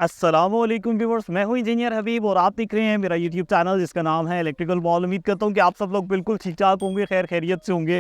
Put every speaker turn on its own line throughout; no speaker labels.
अस्सलामुअलैकुम व्यूअर्स, मैं हूं इंजीनियर हबीब और आप देख रहे हैं मेरा यूट्यूब चैनल जिसका नाम है इलेक्ट्रिकल बॉल। उम्मीद करता हूं कि आप सब लोग बिल्कुल ठीक ठाक होंगे, खैर खैरियत से होंगे।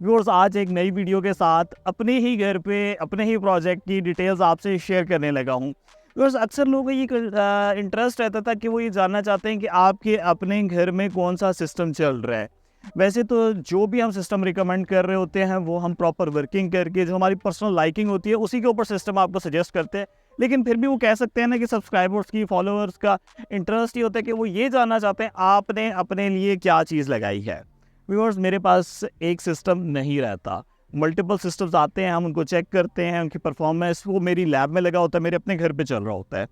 व्यूअर्स, आज एक नई वीडियो के साथ अपने ही घर पे अपने ही प्रोजेक्ट की डिटेल्स आपसे शेयर करने लगा हूं। व्यूअर्स, अक्सर लोगों को ये इंटरेस्ट रहता था कि वो ये जानना चाहते हैं कि आपके अपने घर में कौन सा सिस्टम चल रहा है। वैसे तो जो भी हम सिस्टम रिकमेंड कर रहे होते हैं वो हम प्रॉपर वर्किंग करके जो हमारी पर्सनल लाइकिंग होती है उसी के ऊपर सिस्टम आपको सजेस्ट करते हैं। लेकिन फिर भी वो कह सकते हैं ना कि सब्सक्राइबर्स की, फॉलोअर्स का इंटरेस्ट ये होता है कि वो ये जानना चाहते हैं आपने अपने लिए क्या चीज़ लगाई है। व्यूअर्स, मेरे पास एक सिस्टम नहीं रहता, मल्टीपल सिस्टम्स आते हैं, हम उनको चेक करते हैं, उनकी परफॉर्मेंस वो मेरी लैब में लगा होता है, मेरे अपने घर पे चल रहा होता है।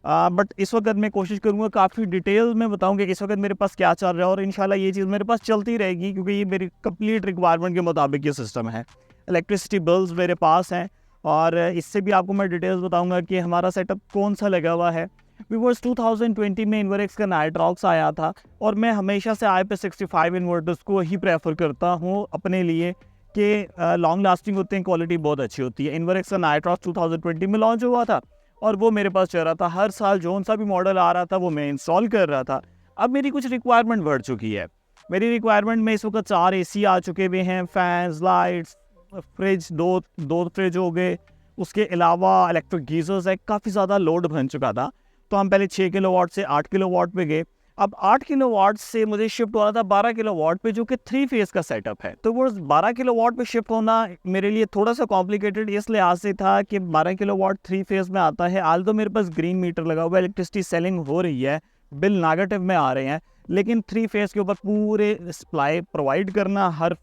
बट इस वक्त मैं कोशिश करूँगा काफ़ी डिटेल में बताऊँ कि इस वक्त मेरे पास क्या चल रहा है और इंशाल्लाह ये चीज़ मेरे पास चलती रहेगी क्योंकि ये मेरी कंप्लीट रिक्वायरमेंट के मुताबिक ये सिस्टम है। इलेक्ट्रिसिटी बिल्स मेरे पास हैं और इससे भी आपको मैं डिटेल्स बताऊंगा कि हमारा सेटअप कौन सा लगा हुआ है। व्यूअर्स, 2020 में इन्वर्क्स का नाइट्रॉक्स आया था और मैं हमेशा से IP65 इन्वर्टर्स को ही प्रेफर करता हूँ अपने लिए कि लॉन्ग लास्टिंग होते हैं, क्वालिटी बहुत अच्छी होती है। इन्वर्क्स का नाइट्रॉक्स 2020 में लॉन्च हुआ था और वो मेरे पास चल रहा था। हर साल जो सा भी मॉडल आ रहा था वो मैं इंस्टॉल कर रहा था। अब मेरी कुछ रिक्वायरमेंट बढ़ चुकी है। मेरी रिक्वायरमेंट में इस वक्त 4 AC आ चुके हुए हैं, फैंस, लाइट्स, फ्रिज, दो फ्रिज हो गए। उसके अलावा इलेक्ट्रिक गीजर्स है, काफ़ी ज़्यादा लोड बन चुका था। तो हम पहले 6 किलोवाट से 8 किलोवाट पे गए। अब 8 किलोवाट से मुझे शिफ्ट होना था 12 किलोवाट पे, जो कि 3 फेज़ का सेटअप है। तो वो 12 किलोवाट पे शिफ्ट होना मेरे लिए थोड़ा सा कॉम्प्लिकेटेड इस लिहाज से था कि 12 किलोवाट 3 फेज़ में आता है। आल तो मेरे पास ग्रीन मीटर लगा हुआ है, इलेक्ट्रिसिटी सेलिंग हो रही है, बिल नेगेटिव में आ रहे हैं, लेकिन 3 फेज़ के ऊपर पूरे सप्लाई प्रोवाइड करना, हर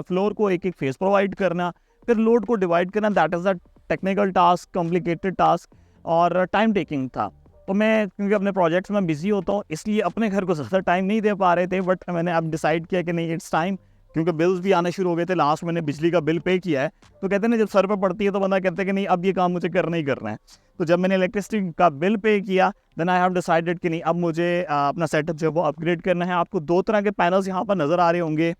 फ्लोर को एक एक फेज़ प्रोवाइड करना, फिर लोड को डिवाइड करना, that is the technical task, complicated task और टाइम टेकिंग था। तो मैं क्योंकि अपने प्रोजेक्ट्स में बिजी होता हूँ इसलिए अपने घर को ज़्यादा टाइम नहीं दे पा रहे थे। बट मैंने अब डिसाइड किया कि नहीं, इट्स टाइम, क्योंकि बिल्स भी आने शुरू हो गए थे। लास्ट मैंने बिजली का बिल पे किया है तो कहते हैं ना, जब सर पर पड़ती है तो बंदा कहते हैं कि नहीं अब ये काम मुझे करना ही करना है। तो जब मैंने इलेक्ट्रिसिटी का बिल पे किया देन आई हैव डिसाइडेड कि नहीं, अब मुझे अपना सेटअप जो है वो अपग्रेड करना है। आपको 2 तरह के पैनल्स यहाँ पर नज़र आ रहे होंगे।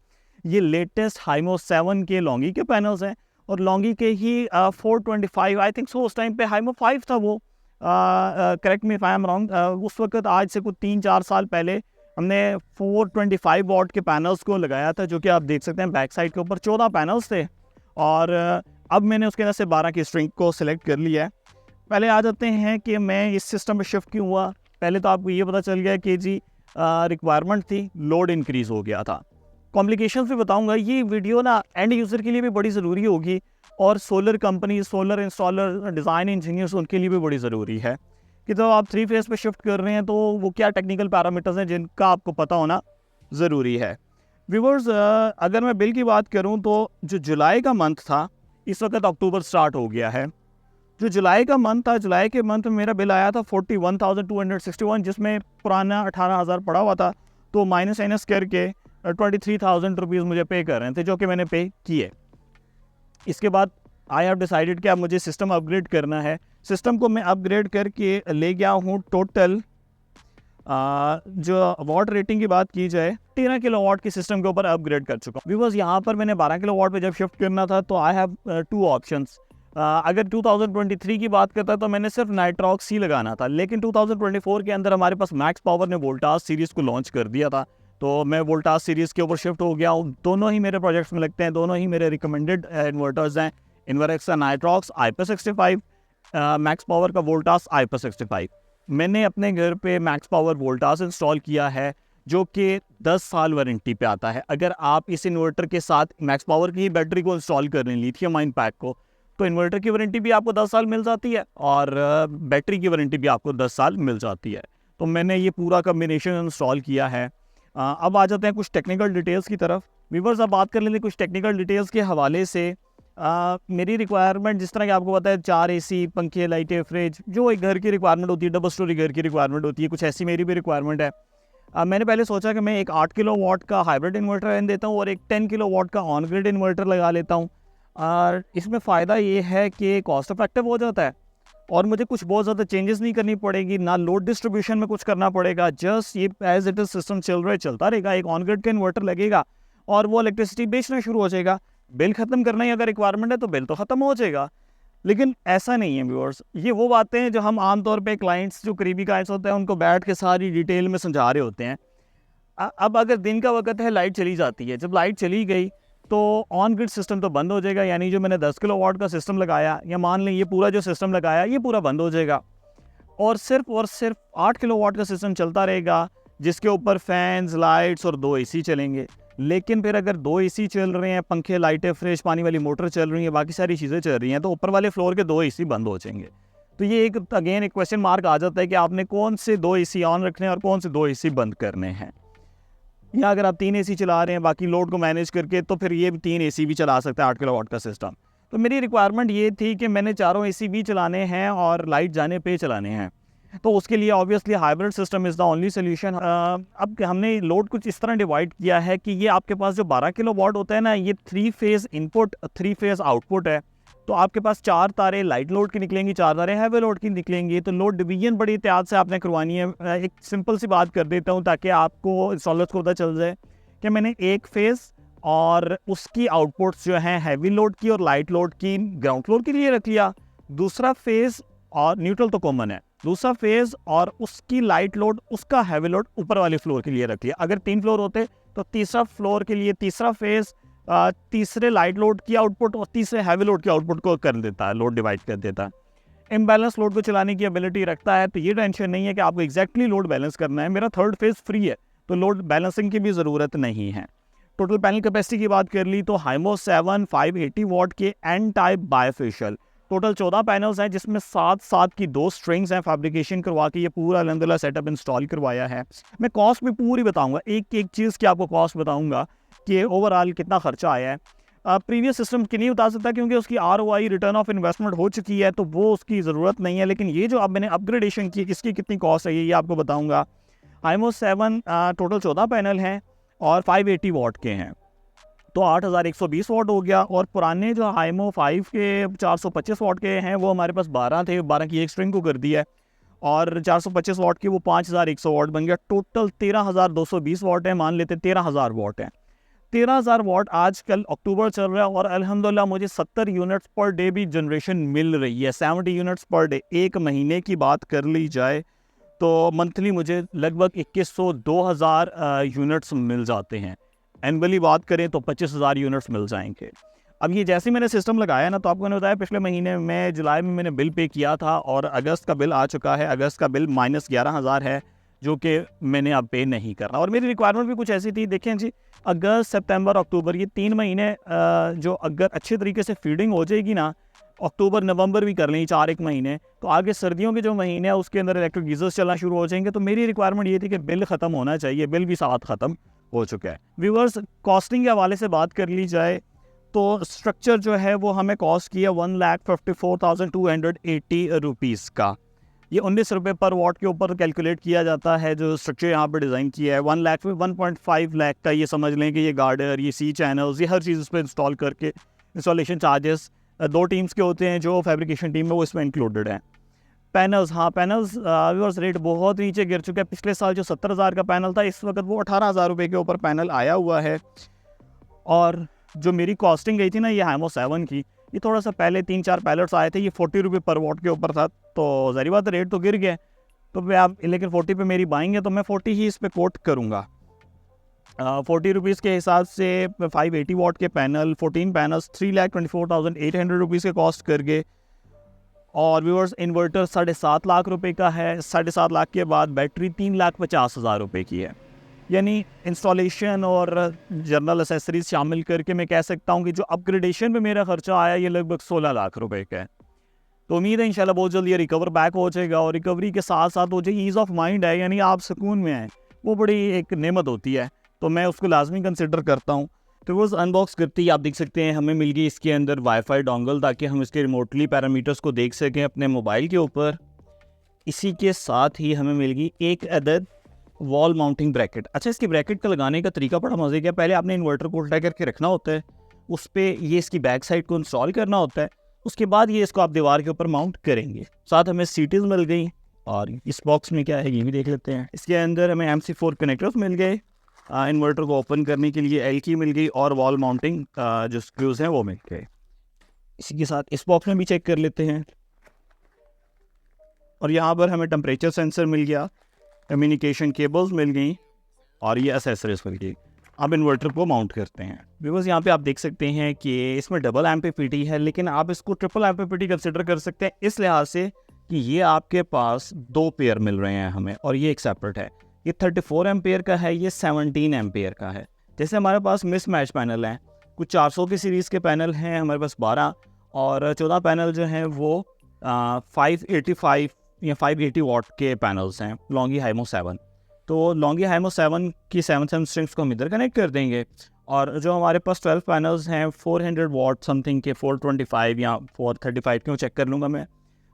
ये लेटेस्ट हाइमो 7 के लॉन्गी के पैनल्स हैं और लॉन्गी के ही 425 आई थिंक सो, उस टाइम पे हाइमो 5 था वो, correct me if I am wrong. उस वक्त आज से कुछ 3-4 साल पहले हमने 425 वॉट के पैनल्स को लगाया था, जो कि आप देख सकते हैं बैक साइड के ऊपर 14 पैनल्स थे। और अब मैंने उसके अंदर से 12 की स्ट्रिंग को सिलेक्ट कर लिया है। पहले आ जाते हैं कि मैं इस सिस्टम में शिफ्ट क्यों हुआ। पहले तो आपको ये पता चल गया कि जी रिक्वायरमेंट थी, लोड इंक्रीज़ हो गया था। कॉम्प्लिकेशंस भी बताऊंगा। ये वीडियो ना एंड यूज़र के लिए भी बड़ी ज़रूरी होगी और solar company, solar installer, design engineers, उनके लिए भी बड़ी ज़रूरी है कि तो आप 3 फेज़ पे शिफ्ट कर रहे हैं तो वो क्या टेक्निकल पैरामीटर्स हैं जिनका आपको पता होना ज़रूरी है। व्यूअर्स, अगर मैं बिल की बात करूं तो जो जुलाई का मंथ था, इस वक्त अक्टूबर स्टार्ट हो गया है। जो जुलाई का मंथ था, जुलाई के मंथ में मेरा बिल आया था 41,261, जिसमें पुराना 18,000 पड़ा हुआ था। तो माइनस माइनस करके 23,000 रुपीज़ मुझे पे कर रहे थे, जो कि मैंने पे किए। इसके बाद आई हैव डिसाइडेड कि अब मुझे सिस्टम अपग्रेड करना है। सिस्टम को मैं अपग्रेड करके ले गया हूँ टोटल, जो वाट रेटिंग की बात की जाए, 13 किलोवाट की सिस्टम के ऊपर अपग्रेड कर चुका हूँ। बिकॉज यहाँ पर मैंने 12 किलोवाट पे जब शिफ्ट करना था तो आई हैव 2 ऑप्शंस। अगर 2023 की बात करता तो मैंने सिर्फ नाइट्रॉक्स ही लगाना था, लेकिन 2024 के अंदर हमारे पास मैक्स पावर ने वोल्टास सीरीज़ को लॉन्च कर दिया था, तो मैं वोल्टास सीरीज़ के ऊपर शिफ्ट हो गया हूँ। दोनों ही मेरे प्रोजेक्ट्स में लगते हैं, दोनों ही मेरे रिकमेंडेड इन्वर्टर्स हैं। इन्वर्क्स का नाइट्रॉक्स IP65, मैक्स पावर का वोल्टास IP65। मैंने अपने घर पे मैक्स पावर वोल्टास इंस्टॉल किया है, जो कि 10 साल वारंटी पे आता है। अगर आप इस इन्वर्टर के साथ मैक्स पावर की बैटरी को इंस्टॉल कर लें, लिथियम आयन पैक को, तो इन्वर्टर की वारंटी भी आपको 10 साल मिल जाती है और बैटरी की वारंटी भी आपको 10 साल मिल जाती है। तो मैंने ये पूरा कम्बिनेशन इंस्टॉल किया है। अब आ जाते हैं कुछ टेक्निकल डिटेल्स की तरफ। व्यूअर्स, अब बात कर लेते हैं कुछ टेक्निकल डिटेल्स के हवाले से। मेरी रिक्वायरमेंट जिस तरह कि आपको पता है, 4 AC, पंखे, लाइटें, फ्रिज, जो एक घर की रिक्वायरमेंट होती है, डबल स्टोरी घर की रिक्वायरमेंट होती है, कुछ ऐसी मेरी भी रिक्वायरमेंट है। मैंने पहले सोचा कि मैं एक 8 किलोवाट का हाइब्रिड इन्वर्टर रहने देता हूँ और एक 10 किलोवाट का ऑन ग्रिड इन्वर्टर लगा लेता हूँ। और इसमें फ़ायदा ये है कि कॉस्ट इफेक्टिव हो जाता है और मुझे कुछ बहुत ज़्यादा चेंजेस नहीं करनी पड़ेगी, ना लोड डिस्ट्रीब्यूशन में कुछ करना पड़ेगा। जस्ट ये एज इट इज़ सिस्टम चल रहा है, चलता रहेगा। एक ऑन ग्रिड का इन्वर्टर लगेगा और वो इलेक्ट्रिसिटी बेचना शुरू हो जाएगा। बिल ख़त्म करना ही अगर रिक्वायरमेंट है तो बिल तो ख़त्म हो जाएगा। लेकिन ऐसा नहीं है व्यूअर्स, ये वो बातें हैं जो हम आमतौर पे क्लाइंट्स, जो करीबी क्लाइंट्स होते हैं, उनको बैठ के सारी डिटेल में समझा रहे होते हैं। अब अगर दिन का वक्त है, लाइट चली जाती है, जब लाइट चली गई तो ऑन ग्रिड सिस्टम तो बंद हो जाएगा, यानी जो मैंने 10 किलोवाट का सिस्टम लगाया, या मान लें ये पूरा जो सिस्टम लगाया ये पूरा बंद हो जाएगा, और सिर्फ 8 किलोवाट का सिस्टम चलता रहेगा, जिसके ऊपर फैंस, लाइट्स और 2 एसी चलेंगे। लेकिन फिर अगर 2 एसी चल रहे हैं, पंखे, लाइटें, फ्रेश पानी वाली मोटर चल रही है, बाकी सारी चीज़ें चल रही हैं, तो ऊपर वाले फ्लोर के 2 एसी बंद हो जाएंगे। तो ये एक अगेन एक क्वेश्चन मार्क आ जाता है कि आपने कौन से 2 एसी ऑन रखने हैं और कौन से 2 एसी बंद करने हैं। या अगर आप 3 एसी चला रहे हैं बाकी लोड को मैनेज करके, तो फिर ये 3 एसी भी चला सकता है 8 किलोवाट का सिस्टम। तो मेरी रिक्वायरमेंट ये थी कि मैंने चारों एसी भी चलाने हैं और लाइट जाने पे चलाने हैं, तो उसके लिए obviously hybrid system is the only solution. अब हमने लोड कुछ इस तरह डिवाइड किया है कि ये आपके पास जो 12 किलोवाट होता है ना, ये 3 फेज़ इनपुट 3 फेज़ आउटपुट है। तो आपके पास 4 तारें लाइट लोड की निकलेंगी, 4 तारें हैवी लोड की निकलेंगी। तो लोड डिवीजन बड़ी एहतियात से आपने करवानी है। एक सिंपल सी बात कर देता हूँ ताकि आपको इंस्टॉलर्स को पता चल जाए कि मैंने एक फेज़ और उसकी आउटपुट्स जो हैं हैवी लोड की और लाइट लोड की ग्राउंड फ्लोर के लिए रख लिया। दूसरा फेज़ और न्यूट्रल तो कॉमन है, दूसरा फेज़ और उसकी लाइट लोड, उसका हैवी लोड ऊपर वाले फ्लोर के लिए रख लिया। अगर 3 फ्लोर होते तो तीसरा फ्लोर के लिए तीसरा फेज़ तीसरे लाइट लोड की आउटपुट और तीसरे हैवी लोड की आउटपुट को कर देता है, लोड डिवाइड कर देता है। इम्बैलेंस लोड को चलाने की एबिलिटी रखता है, तो ये टेंशन नहीं है कि आपको एग्जैक्टली लोड बैलेंस करना है। मेरा 3rd फेज़ फ्री है, तो लोड बैलेंसिंग की भी ज़रूरत नहीं है। टोटल पैनल कैपेसिटी की बात कर ली तो हाइमो 7 580 वाट के N type bifacial, total 14 panels हैं, जिसमें 7 की 2 स्ट्रिंग्स हैं। फैब्रिकेशन करवा के ये पूरा अल्हम्दुलिल्लाह सेटअप इंस्टॉल करवाया है। मैं कॉस्ट भी पूरी बताऊंगा, एक एक चीज़ की आपको कॉस्ट बताऊंगा कि ओवरऑल कितना खर्चा आया है। प्रीवियस सिस्टम की नहीं बता सकता क्योंकि उसकी ROI, रिटर्न ऑफ इन्वेस्टमेंट हो चुकी है, तो वो उसकी ज़रूरत नहीं है। लेकिन ये जो अब मैंने अपग्रेडेशन की, इसकी कितनी कॉस्ट है ये आपको बताऊँगा। हाइमो 7 टोटल 14 पैनल हैं और 580 वाट के हैं, तो 8120 वाट हो गया। और पुराने जो हाइमो 5 के 425 वाट के हैं वो हमारे पास 12 थे, 12 की एक स्ट्रिंग को कर दिया है, और 425 वाट की वो 5100 वाट बन गया। टोटल 13220 वाट है, मान लेते 13000 वाट है। 13000 वाट आजकल अक्टूबर चल रहा है और अल्हम्दुलिल्लाह मुझे 70 यूनिट्स पर डे भी जनरेशन मिल रही है। 70 यूनिट्स पर डे, एक महीने की बात कर ली जाए तो मंथली मुझे लगभग 2100-2000 यूनिट्स मिल जाते हैं। एनुअली बात करें तो 25000 यूनिट्स मिल जाएंगे। अब ये जैसे मैंने सिस्टम लगाया ना, तो आपको मैंने बताया पिछले महीने में जुलाई में मैंने बिल पे किया था और अगस्त का बिल आ चुका है। अगस्त का बिल -11000 है, जो कि मैंने अब पे नहीं करना। और मेरी रिक्वायरमेंट भी कुछ ऐसी थी, देखें जी, अगस्त, सितंबर, अक्टूबर, ये 3 महीने जो अगर अच्छे तरीके से फीडिंग हो जाएगी ना, अक्टूबर नवंबर भी कर लें 4 महीने, तो आगे सर्दियों के जो महीने हैं उसके अंदर इलेक्ट्रिक गीजर्स चलना शुरू हो जाएंगे। तो मेरी रिक्वायरमेंट ये थी कि बिल ख़त्म होना चाहिए, बिल भी साथ ख़त्म हो चुका है। व्यूअर्स, कॉस्टिंग के हवाले से बात कर ली जाए तो स्ट्रक्चर जो है वो हमें कॉस्ट किया 1,54,280 रुपीज़ का। ये 19 रुपये पर वाट के ऊपर कैलकुलेट किया जाता है जो स्ट्रक्चर यहाँ पर डिज़ाइन किया है। 1 लाख में 1.5 लाख का ये समझ लें कि ये गार्डर, ये सी चैनल्स, ये हर चीज़ उस पर इंस्टॉल करके, इंस्टॉलेशन चार्जेस 2 टीम्स के होते हैं, जो फैब्रिकेशन टीम है वो इसमें इंक्लूडेड है। पैनल्स, हाँ पैनल्स व्यूअर्स रेट बहुत नीचे गिर चुका है। पिछले साल जो 70,000 का पैनल था, इस वक्त वो 18,000 रुपये के ऊपर पैनल आया हुआ है। और जो मेरी कॉस्टिंग गई थी ना ये हाइमो 7 की, ये थोड़ा सा पहले 3-4 पैलेट्स आए थे, ये 40 रुपये पर वाट के ऊपर था, तो ज़ाहिर बात रेट तो गिर गया। तो मैं आप लेकिन 40 पे मेरी बाइंग है तो मैं 40 ही इस पर कोट करूँगा। 40 रुपीज़ के हिसाब से 580 वाट के पैनल, 14 पैनल्स, 3,24,800 रुपीज़ के कॉस्ट कर गए। और व्यूअर्स, इन्वर्टर 7.5 लाख रुपए का है। 7.5 लाख के बाद बैटरी 3,50,000 रुपये की है। यानी इंस्टॉलेशन और जनरल एसेसरीज शामिल करके मैं कह सकता हूँ कि जो अपग्रेडेशन पे मेरा खर्चा आया ये लगभग 16 लाख रुपए का है। तो उम्मीद है इंशाल्लाह बहुत जल्द ये रिकवर बैक हो जाएगा। और रिकवरी के साथ साथ वो जो ईज़ ऑफ माइंड है, यानी आप सुकून में आए, वो बड़ी एक नेमत होती है, तो मैं उसको लाजमी कंसिडर करता हूँ। तो वो अनबॉक्स करते ही आप देख सकते हैं हमें मिल गई इसके अंदर वाईफाई डोंगल, ताकि हम इसके रिमोटली पैरामीटर्स को देख सकें अपने मोबाइल के ऊपर। इसी के साथ ही हमें मिल गई एक अदद वॉल माउंटिंग ब्रैकेट। अच्छा, इसकी ब्रैकेट का लगाने का तरीका बड़ा मज़े का। पहले आपने इन्वर्टर को उल्टा करके रखना होता है, उस पर ये इसकी बैक साइड को इंस्टॉल करना होता है, उसके बाद ये इसको आप दीवार के ऊपर माउंट करेंगे। साथ हमें सीटीज़ मिल गई। और इस बॉक्स में क्या है ये भी देख लेते हैं। इसके अंदर हमें MC4 कनेक्टर्स मिल गए, इन्वर्टर को ओपन करने के लिए L की मिल गई, और वॉल माउंटिंग जो स्क्रूज़ हैं वो मिल गए। इसी के साथ इस बॉक्स में भी चेक कर लेते हैं। और यहाँ पर हमें टेम्परेचर सेंसर मिल गया, कम्युनिकेशन केबल्स मिल गई और ये एसेसरीज मिल गई। अब इन्वर्टर को माउंट करते हैं। बिकॉज यहाँ पे आप देख सकते हैं कि इसमें डबल एमपीपीटी है, लेकिन आप इसको ट्रिपल एमपीपीटी कंसिडर कर सकते हैं इस लिहाज से कि ये आपके पास 2 पेयर मिल रहे हैं हमें और ये एक सेपरेट है। ये 34 एम्पेयर का है, ये 17 एम्पेयर का है। जैसे हमारे पास मिस मैच पैनल हैं, कुछ 400 की सीरीज़ के पैनल हैं हमारे पास 12, और 14 पैनल जो हैं वो 585 या 580 वाट के पैनल्स हैं, लॉन्गी हाइमो 7। तो लॉन्गी हाइमो 7 की 7 स्ट्रिंग्स को हम इधर कनेक्ट कर देंगे, और जो हमारे पास 12 पैनल्स हैं 400 वाट समथिंग के, 425 या 435 के, चेक कर लूँगा मैं,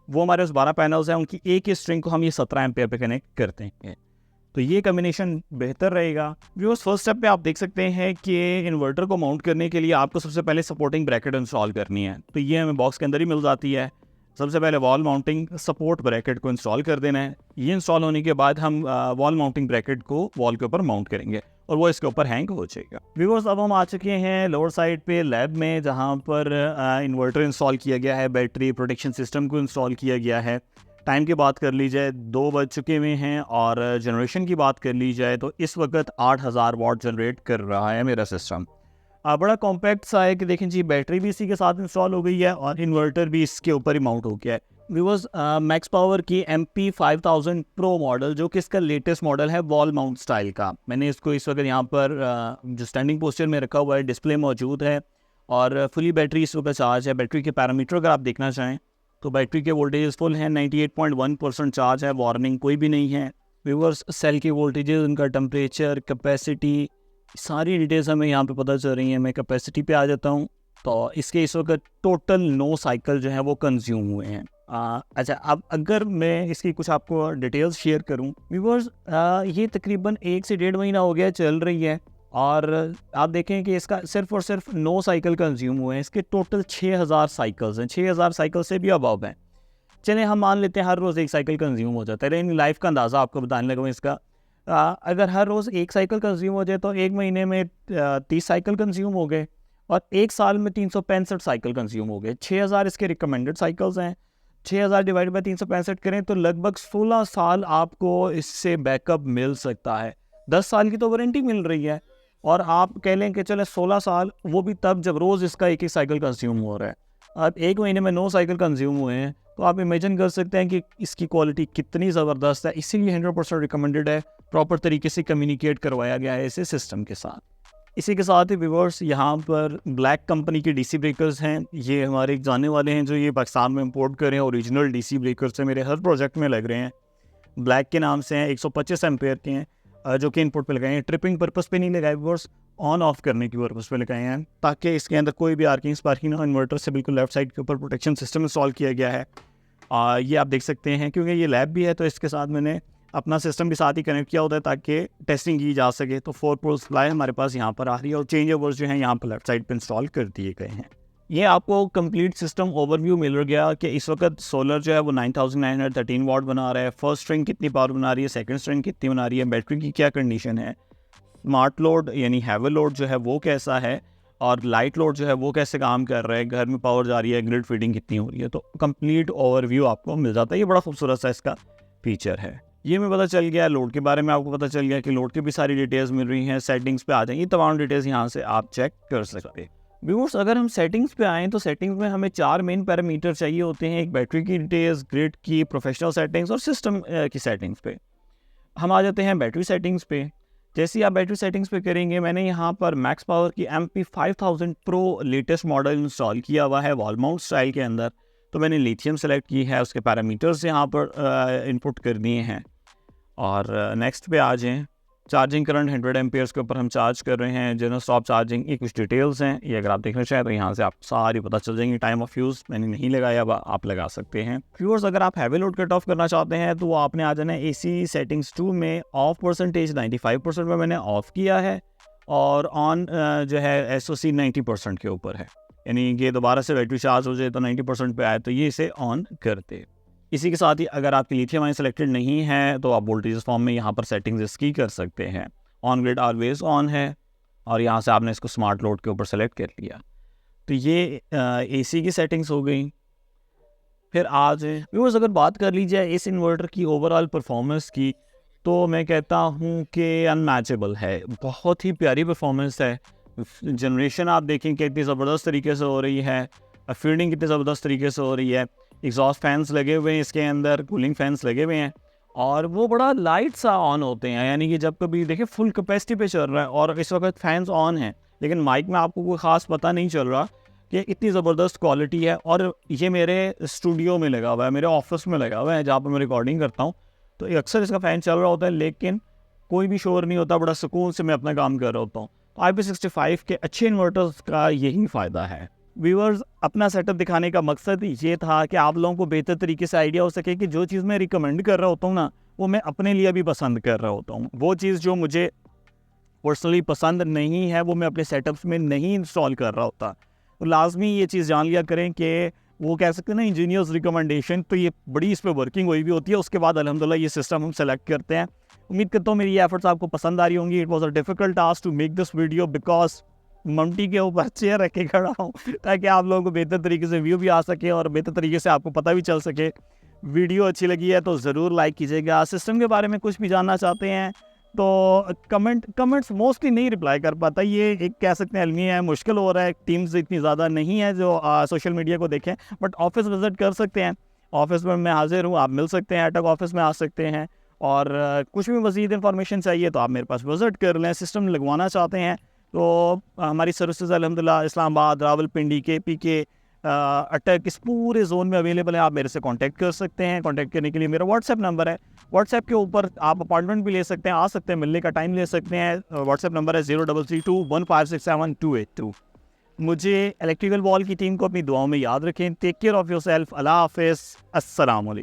वो हमारे पास 12 पैनल्स हैं, उनकी एक ही स्ट्रिंग को हम ये 17 एम्पेयर पे कनेक्ट करते हैं। तो ये कम्बिनेशन बेहतर रहेगा। व्यूअर्स, फर्स्ट स्टेप पे आप देख सकते हैं कि इन्वर्टर को माउंट करने के लिए आपको सबसे पहले सपोर्टिंग ब्रैकेट इंस्टॉल करनी है। तो ये हमें बॉक्स के अंदर ही मिल जाती है। सबसे पहले वॉल माउंटिंग सपोर्ट ब्रैकेट को इंस्टॉल कर देना है। ये इंस्टॉल होने के बाद हम वॉल माउंटिंग ब्रैकेट को वॉल के ऊपर माउंट करेंगे और वो इसके ऊपर हैंग हो जाएगा। व्यूअर्स, अब हम आ चुके हैं लोअर साइड पे लैब में, जहाँ पर इन्वर्टर इंस्टॉल किया गया है, बैटरी प्रोटेक्शन सिस्टम को इंस्टॉल किया गया है। टाइम की बात कर ली जाए 2 बज चुके हुए हैं, और जनरेशन की बात कर ली जाए तो इस वक्त 8000 वाट जनरेट कर रहा है मेरा सिस्टम। बड़ा कॉम्पैक्ट सा है कि देखें जी, बैटरी भी इसी के साथ इंस्टॉल हो गई है और इन्वर्टर भी इसके ऊपर ही माउंट हो गया है। व्यूअर्स, मैक्स पावर की MP5000 प्रो मॉडल, जो कि इसका लेटेस्ट मॉडल है वॉल माउंट स्टाइल का, मैंने इसको इस वक्त यहाँ पर जो स्टैंडिंग पोस्चर में रखा हुआ है, डिस्प्ले मौजूद है और फुली बैटरी इस वक्त चार्ज है। बैटरी के पैरामीटर अगर आप देखना चाहें तो बैटरी के वोल्टेज फुल हैं, 98.1% चार्ज है, वार्निंग कोई भी नहीं है। व्यूअर्स, सेल की वोल्टेजेस, उनका टेम्परेचर, कैपेसिटी, सारी डिटेल्स हमें यहाँ पे पता चल रही हैं। मैं कैपेसिटी पे आ जाता हूँ, तो इसके इस वक्त टोटल 9 साइकिल जो है वो कंज्यूम हुए हैं। अच्छा, अब अगर मैं इसकी कुछ आपको डिटेल्स शेयर करूँ, व्यूअर्स, ये तकरीबन 1 से 1.5 महीना हो गया चल रही है, और आप देखें कि इसका सिर्फ और सिर्फ 9 साइकिल कंज्यूम हुए हैं। इसके टोटल 6000 साइकिल्स हैं, 6000 साइकिल से भी अबव हैं। चलें, हम मान लेते हैं हर रोज़ 1 साइकिल कंज्यूम हो जाता है, लेकिन लाइफ का अंदाज़ा आपको बताने लगा मैं इसका। अगर हर रोज़ 1 साइकिल कंज्यूम हो जाए तो 1 महीने में 30 साइकिल कंज्यूम हो गए, और 1 साल में 365 साइकिल कंज्यूम हो गए। 6000 इसके रिकमेंडेड साइकिल्स हैं। 6000 डिवाइड बाई 365 करें तो लगभग 16 साल आपको इससे बैकअप मिल सकता है। 10 साल की तो वारंटी मिल रही है, और आप कह लें कि चले 16 साल, वो भी तब जब रोज़ इसका 1 साइकिल कंज्यूम हो रहा है। अब 1 महीने में 9 साइकिल कंज्यूम हुए हैं, तो आप इमेजिन कर सकते हैं कि इसकी क्वालिटी कितनी ज़बरदस्त है। इसीलिए 100% रिकमेंडेड है, प्रॉपर तरीके से कम्युनिकेट करवाया गया है इसे सिस्टम के साथ। इसी के साथ ही व्यूअर्स, यहाँ पर ब्लैक कंपनी के डीसी ब्रेकर्स हैं। ये हमारे जाने वाले हैं जो ये पाकिस्तान में इंपोर्ट करें, ओरिजिनल डीसी ब्रेकर्स हैं, मेरे हर प्रोजेक्ट में लग रहे हैं। ब्लैक के नाम से हैं, 125 एम्पेयर के हैं, जो कि इनपुट पे लगाए हैं। ट्रिपिंग पर्पस पे नहीं लगाए व्यूअर्स, ऑन ऑफ करने की पर्पस पे लगाए हैं, ताकि इसके अंदर कोई भी आर्किंग स्पार्किंग ना हो। इन्वर्टर से बिल्कुल लेफ्ट साइड के ऊपर प्रोटेक्शन सिस्टम इंस्टॉल किया गया है। ये आप देख सकते हैं, क्योंकि ये लैब भी है तो इसके साथ मैंने अपना सिस्टम भी साथ ही कनेक्ट किया होता है ताकि टेस्टिंग की जा सके। तो 4 पोल सप्लाई हमारे पास यहाँ पर आ रही है, और चेंज ओवर्स जो हैं यहाँ पर लेफ्ट साइड पर इंस्टॉल कर दिए गए हैं। ये आपको कंप्लीट सिस्टम ओवरव्यू मिल गया कि इस वक्त सोलर जो है वो 9913 वाट बना रहा है। फर्स्ट स्ट्रिंग कितनी पावर बना रही है, सेकंड स्ट्रिंग कितनी बना रही है, बैटरी की क्या कंडीशन है, स्मार्ट लोड यानी हैवी लोड जो है वो कैसा है, और लाइट लोड जो है वो कैसे काम कर रहा है, घर में पावर जा रही है, ग्रिड फीडिंग कितनी हो रही है। तो कंप्लीट ओवरव्यू आपको मिल जाता है। ये बड़ा खूबसूरत सा इसका फीचर है। ये मैं पता चल गया, लोड के बारे में आपको पता चल गया कि लोड की भी सारी डिटेल्स मिल रही हैं। सेटिंग्स पे आ जाएंगी, तमाम डिटेल्स यहाँ से आप चेक कर सकते हैं। व्यूअर्स, अगर हम सेटिंग्स पे आएँ तो सेटिंग्स में हमें 4 मेन पैरामीटर चाहिए होते हैं। एक बैटरी की डिटेल्स, ग्रिड की, प्रोफेशनल सेटिंग्स और सिस्टम की सेटिंग्स पे। हम आ जाते हैं बैटरी सेटिंग्स पे। जैसे ही आप बैटरी सेटिंग्स पे करेंगे, मैंने यहाँ पर मैक्स पावर की MP5000 pro latest model install किया हुआ है वॉल माउंट स्टाइल के अंदर। तो मैंने लिथियम सेलेक्ट की है, उसके पैरामीटर्स यहाँ पर इनपुट कर दिए हैं। और नेक्स्ट पे आ जाएँ। चार्जिंग करंट 100 एम्पेयर्स के ऊपर हम चार्ज कर रहे हैं। जनरल स्टॉप चार्जिंग, ये कुछ डिटेल्स हैं, ये अगर आप देखना चाहें तो यहाँ से आप सारी पता चल जाएंगी। टाइम ऑफ यूज़ मैंने नहीं लगाया, अब आप लगा सकते हैं। व्यूअर्स, अगर आप हैवी लोड कट ऑफ करना चाहते हैं तो आपने आ जाना है AC सेटिंग्स 2 में। ऑफ परसेंटेज 95% में मैंने ऑफ किया है, और ऑन जो है SOC 90% के ऊपर है, यानी कि दोबारा से बैटरी चार्ज हो जाए तो 90% पे आए तो ये इसे ऑन करते। इसी के साथ ही अगर आपकी लिथियम आयन सेलेक्टेड नहीं है तो आप वोल्टेज फॉर्म में यहाँ पर सेटिंग्स इसकी कर सकते हैं। ऑन ग्रिड ऑलवेज ऑन है, और यहाँ से आपने इसको स्मार्ट लोड के ऊपर सेलेक्ट कर लिया। तो ये एसी की सेटिंग्स हो गई। फिर आज व्यूअर्स अगर बात कर ली जाए इस इन्वर्टर की ओवरऑल परफॉर्मेंस की, तो मैं कहता हूँ कि अनमैचेबल है। बहुत ही प्यारी परफॉर्मेंस है। जनरेशन आप देखें कि इतनी ज़बरदस्त तरीके से हो रही है, फील्डिंग कितनी ज़बरदस्त तरीके से हो रही है, एग्जॉस्ट फैंस लगे हुए हैं इसके अंदर, कूलिंग फैंस लगे हुए हैं और वो बड़ा लाइट सा ऑन होते हैं, यानी कि जब कभी देखिए फुल कैपेसिटी पे चल रहा है और इस वक्त फैंस ऑन हैं, लेकिन माइक में आपको कोई ख़ास पता नहीं चल रहा कि इतनी ज़बरदस्त क्वालिटी है। और ये मेरे स्टूडियो में लगा हुआ है, मेरे ऑफिस में लगा हुआ है जहाँ पर मैं रिकॉर्डिंग करता हूँ, तो अक्सर इसका फ़ैन चल रहा होता है लेकिन कोई भी शोर नहीं होता, बड़ा सुकून से मैं अपना काम कर रहा होता हूँ। तो IP65 के अच्छे इन्वर्टर्स का यही फ़ायदा है। व्यूअर्स अपना सेटअप दिखाने का मकसद ये था कि आप लोगों को बेहतर तरीके से आइडिया हो सके कि जो चीज़ मैं रिकमेंड कर रहा होता हूँ ना, वो मैं अपने लिए भी पसंद कर रहा होता हूँ। वो चीज़ जो मुझे पर्सनली पसंद नहीं है वो मैं अपने सेटअप्स में नहीं इंस्टॉल कर रहा होता। तो लाजमी ये चीज़ जान लिया करें कि वो कह सकते हैं ना इंजीनियर्स रिकमेंडेशन, तो ये बड़ी इस पर वर्किंग हुई भी होती है, उसके बाद अल्हम्दुलिल्लाह ये सिस्टम हम सेलेक्ट करते हैं। उम्मीद करता हूँ मेरी ये एफर्ट्स आपको पसंद आ रही होंगी। It was a difficult task to make this video because ममटी के ऊपर चेयर रख के खड़ा हूँ ताकि आप लोगों को बेहतर तरीके से व्यू भी आ सके और बेहतर तरीके से आपको पता भी चल सके। वीडियो अच्छी लगी है तो ज़रूर लाइक कीजिएगा। सिस्टम के बारे में कुछ भी जानना चाहते हैं तो कमेंट्स मोस्टली नहीं रिप्लाई कर पाता, ये एक कह सकते हैं अलमी है, मुश्किल हो रहा है, टीम्स इतनी ज़्यादा नहीं है जो सोशल मीडिया को देखें, बट ऑफिस विज़िट कर सकते हैं। ऑफिस में मैं हाजिर हूँ, आप मिल सकते हैं, अटक ऑफिस में आ सकते हैं और कुछ भी मज़ीद इन्फॉर्मेशन चाहिए तो आप मेरे पास विज़िट कर लें। सिस्टम लगवाना चाहते हैं तो हमारी सर्विसेज अल्हम्दुलिल्लाह इस्लामाबाद, रावलपिंडी, KPK, अटक इस पूरे जोन में अवेलेबल है। आप मेरे से कांटेक्ट कर सकते हैं। कांटेक्ट करने के लिए मेरा व्हाट्सएप नंबर है, व्हाट्सएप के ऊपर आप अपॉइंटमेंट भी ले सकते हैं, आ सकते हैं, मिलने का टाइम ले सकते हैं। व्हाट्सएप नंबर है 03321567 मुझे इलेक्ट्रिकल वॉल की टीम को अपनी दुआओं में याद रखें। Take care of yourself. अल्लाह हाफ़िज़। अस्सलाम वालेकुम।